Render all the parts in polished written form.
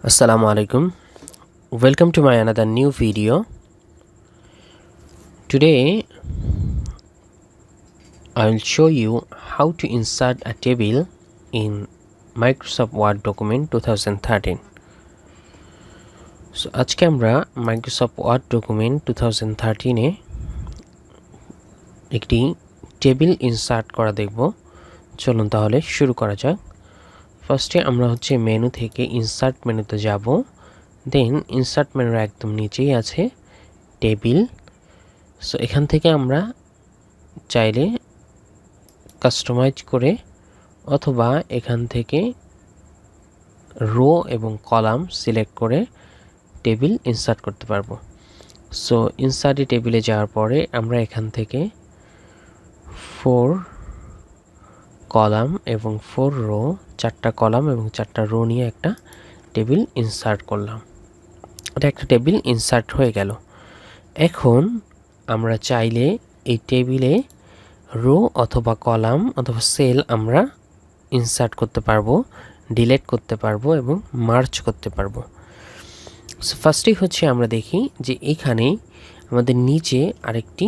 Assalamu alaikum. Welcome to my another new video. Today I will show you how to insert a table in Microsoft Word document 2013. So আজকে আমরা Microsoft Word document 2013 এ একটি table insert করা দেখব। চলুন তাহলে শুরু করা যাক। ফার্স্টে আমরা মেনু থেকে ইনসার্ট মেনুতে যাব। দেন ইনসার্ট মেনুর একদম নিচেই আছে টেবিল। সো এখান থেকে আমরা চাইলে কাস্টমাইজ করে অথবা এখান থেকে রো এবং কলাম সিলেক্ট করে টেবিল ইনসার্ট করতে পারবো। সো ইনসার্ট টেবিলে যাওয়ার পরে আমরা এখান থেকে 4 কলাম এবং 4 রো, 4টা কলাম এবং 4টা রো নিয়ে একটা টেবিল ইনসার্ট করলাম। এটা একটা টেবিল ইনসার্ট হয়ে গেল। এখন আমরা চাইলে এই টেবিলে রো অথবা কলাম অথবা সেল আমরা ইনসার্ট করতে পারবো, ডিলিট করতে পারবো এবং মার্জ করতে পারবো। সো ফার্স্টেই আমরা দেখি যে এখানে আমাদের নিচে আরেকটি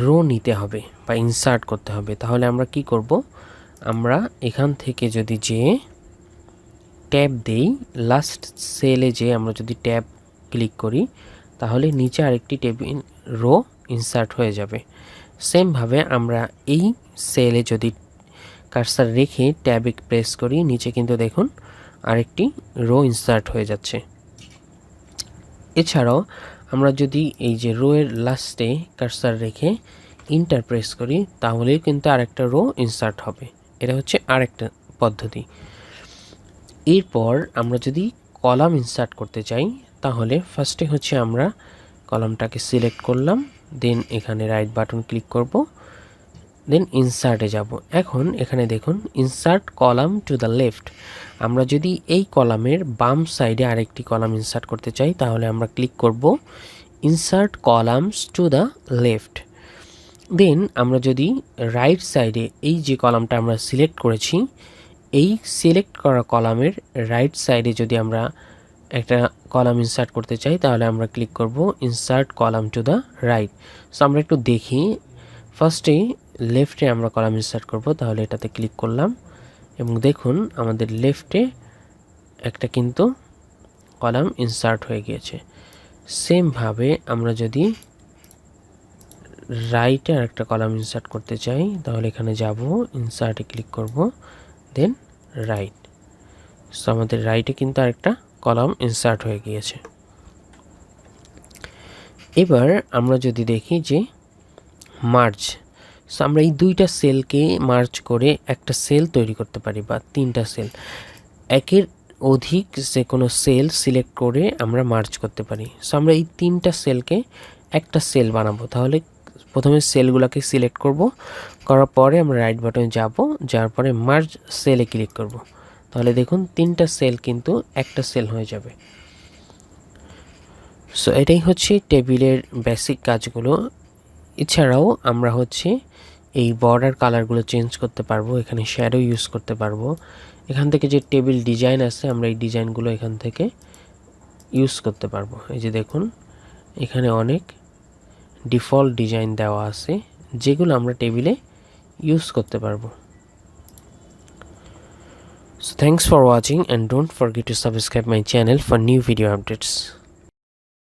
রো নিতে হবে বা ইনসার্ট করতে হবে। তাহলে আমরা কি করব, আমরা এখান থেকে যদি যে ট্যাব দেই, লাস্ট সেলে যে আমরা যদি ট্যাব ক্লিক করি তাহলে নিচে আরেকটি টেবিল রো ইনসার্ট হয়ে যাবে। সেমভাবে আমরা এই সেলে যদি কার্সার রেখে ট্যাবে প্রেস করি, নিচে কিন্তু দেখুন আরেকটি রো ইনসার্ট হয়ে যাচ্ছে। এছাড়াও আমরা যদি এই যে রো এর লাস্টে কার্সার রেখে ইন্টার প্রেস করি তাহলে কিন্তু আরেকটা রো ইনসার্ট হবে। এটা আরেকটা পদ্ধতি। এরপর আমরা যদি কলাম ইনসার্ট করতে চাই তাহলে ফার্স্টে আমরা কলামটাকে সিলেক্ট করলাম, দেন এখানে রাইট বাটন ক্লিক করব, দেন ইনসার্টে যাব। এখন এখানে দেখুন insert column two the left. আমরা যদি এই কলামের বাম সাইডে আরেকটি কলাম ইনসার্ট করতে চাই তাহলে আমরা ক্লিক করব insert columns to the left. Then আমরা যদি রাইট সাইডে এই যে কলামটা আমরা সিলেক্ট করেছি, এই সিলেক্ট করা কলামের রাইট সাইডে যদি আমরা একটা কলাম ইনসার্ট করতে চাই তাহলে আমরা ক্লিক করব insert column to the right. So আমরা একটু দেখি, ফার্স্টে লেফটে আমরা কলাম ইনসার্ট করব, তাহলে এটাতে ক্লিক করলাম এবং দেখুন আমাদের লেফটে একটা কিন্তু কলাম ইনসার্ট হয়ে গিয়েছে। সেমভাবে আমরা যদি রাইটে আরেকটা কলাম ইনসার্ট করতে চাই তাহলে এখানে যাব, ইনসার্টে ক্লিক করব, দেন রাইট। সো আমাদের রাইটে কিন্তু আরেকটা কলাম ইনসার্ট হয়ে গিয়েছে। এবার আমরা যদি দেখি যে মার্জ, সো আমরা এই দুইটা সেলকে মার্জ করে একটা সেল তৈরি করতে পারি বা তিনটা সেল, একের অধিক যে কোনো সেল সিলেক্ট করে আমরা মার্জ করতে পারি। সো আমরা এই তিনটা সেলকে একটা সেল বানাবো। তাহলে প্রথমে সেলগুলোকে সিলেক্ট করব, করার পরে আমরা রাইট বাটনে যাব, যাওয়ার পরে মার্জ সেলে ক্লিক করব। তাহলে দেখুন তিনটা সেল কিন্তু একটা সেল হয়ে যাবে। সো এটাই টেবিলের বেসিক কাজগুলো। এছাড়াও আমরা এই বর্ডার কালারগুলো চেঞ্জ করতে পারবো, এখানে শ্যাডো ইউজ করতে পারবো। এখান থেকে যে টেবিল ডিজাইন আছে আমরা এই ডিজাইনগুলো এখান থেকে ইউজ করতে পারবো। এই যে দেখুন এখানে অনেক ডিফল্ট ডিজাইন দেওয়া আছে যেগুলো আমরা টেবিলে ইউজ করতে পারবো। So thanks for watching and don't forget to subscribe my channel for new video updates.